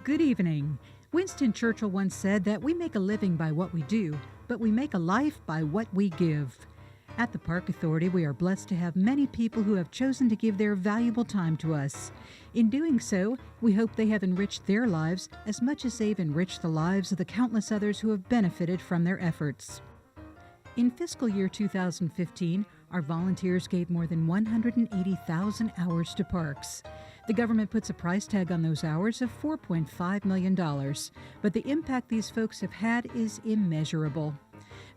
Good evening. Winston Churchill once said that we make a living by what we do, but we make a life by what we give. At the Park Authority, we are blessed to have many people who have chosen to give their valuable time to us. In doing so, we hope they have enriched their lives as much as they've enriched the lives of the countless others who have benefited from their efforts. In fiscal year 2015, our volunteers gave more than 180,000 hours to parks. The government puts a price tag on those hours of $4.5 million, but the impact these folks have had is immeasurable.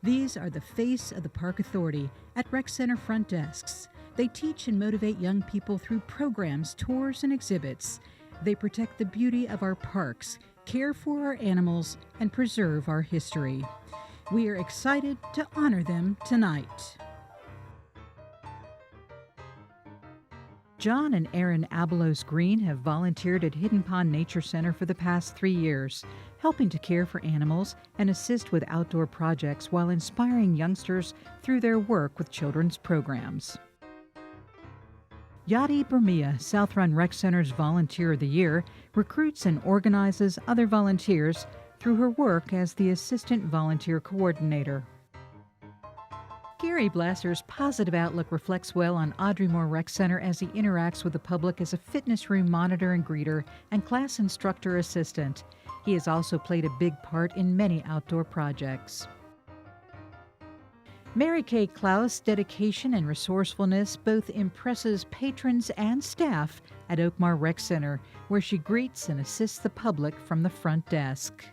These are the face of the Park Authority at Rec Center front desks. They teach and motivate young people through programs, tours, and exhibits. They protect the beauty of our parks, care for our animals, and preserve our history. We are excited to honor them tonight. John and Erin Abelos Green have volunteered at Hidden Pond Nature Center for the past 3 years, helping to care for animals and assist with outdoor projects while inspiring youngsters through their work with children's programs. Yadi Bermia, South Run Rec Center's Volunteer of the Year, recruits and organizes other volunteers through her work as the Assistant Volunteer Coordinator. Gary Blasser's positive outlook reflects well on Audrey Moore Rec Center as he interacts with the public as a fitness room monitor and greeter and class instructor assistant. He has also played a big part in many outdoor projects. Mary Kay Klaus' dedication and resourcefulness both impresses patrons and staff at Oakmar Rec Center, where she greets and assists the public from the front desk.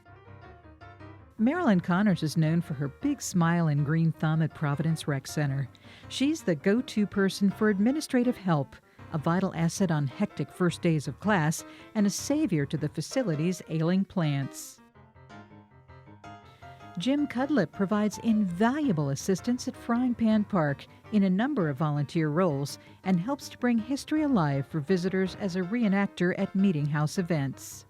Marilyn Connors is known for her big smile and green thumb at Providence Rec Center. She's the go-to person for administrative help, a vital asset on hectic first days of class, and a savior to the facility's ailing plants. Jim Cudlip provides invaluable assistance at Frying Pan Park in a number of volunteer roles and helps to bring history alive for visitors as a reenactor at Meeting House events.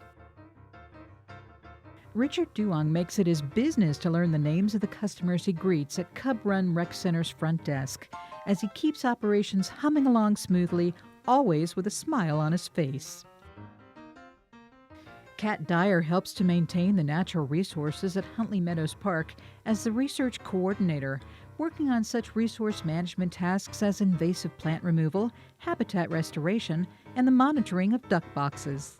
Richard Duong makes it his business to learn the names of the customers he greets at Cub Run Rec Center's front desk as he keeps operations humming along smoothly, always with a smile on his face. Kat Dyer helps to maintain the natural resources at Huntley Meadows Park as the research coordinator, working on such resource management tasks as invasive plant removal, habitat restoration, and the monitoring of duck boxes.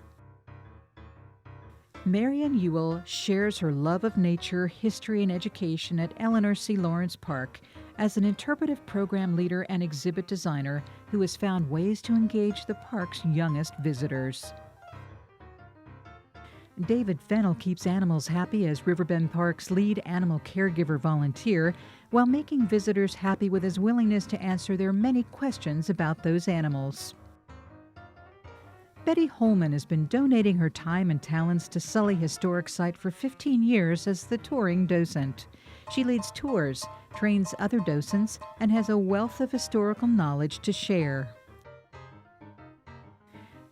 Marian Ewell shares her love of nature, history, and education at Eleanor C. Lawrence Park as an interpretive program leader and exhibit designer who has found ways to engage the park's youngest visitors. David Fennell keeps animals happy as Riverbend Park's lead animal caregiver volunteer while making visitors happy with his willingness to answer their many questions about those animals. Betty Holman has been donating her time and talents to Sully Historic Site for 15 years as the touring docent. She leads tours, trains other docents, and has a wealth of historical knowledge to share.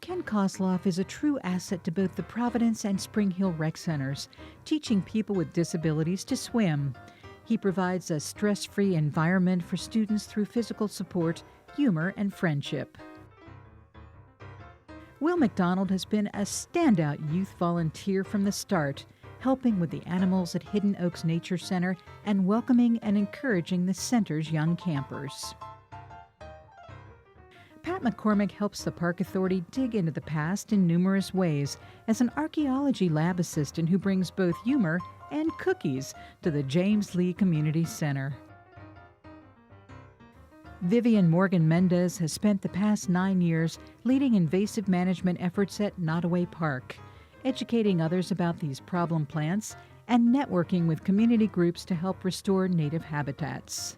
Ken Kosloff is a true asset to both the Providence and Spring Hill Rec Centers, teaching people with disabilities to swim. He provides a stress-free environment for students through physical support, humor, and friendship. Will McDonald has been a standout youth volunteer from the start, helping with the animals at Hidden Oaks Nature Center and welcoming and encouraging the center's young campers. Pat McCormick helps the Park Authority dig into the past in numerous ways as an archaeology lab assistant who brings both humor and cookies to the James Lee Community Center. Vivian Morgan Mendez has spent the past 9 years leading invasive management efforts at Nottoway Park, educating others about these problem plants and networking with community groups to help restore native habitats.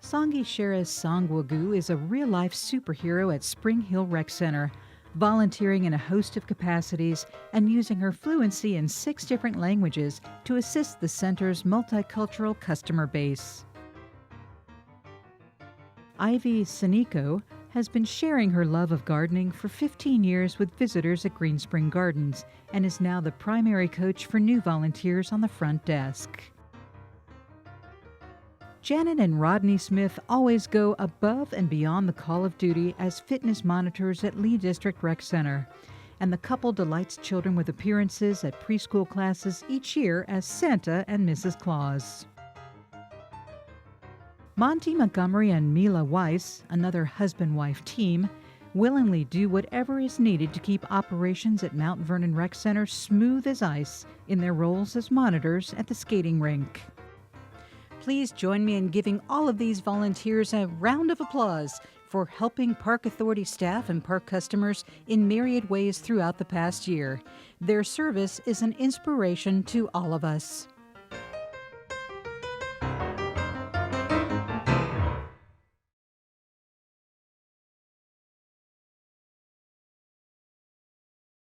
Songi Sherez Songwagu is a real-life superhero at Spring Hill Rec Center, volunteering in a host of capacities and using her fluency in 6 different languages to assist the center's multicultural customer base. Ivy Sanico has been sharing her love of gardening for 15 years with visitors at Green Spring Gardens and is now the primary coach for new volunteers on the front desk. Janet and Rodney Smith always go above and beyond the call of duty as fitness monitors at Lee District Rec Center. and the couple delights children with appearances at preschool classes each year as Santa and Mrs. Claus. Monty Montgomery and Mila Weiss, another husband-wife team, willingly do whatever is needed to keep operations at Mount Vernon Rec Center smooth as ice in their roles as monitors at the skating rink. Please join me in giving all of these volunteers a round of applause for helping Park Authority staff and park customers in myriad ways throughout the past year. Their service is an inspiration to all of us.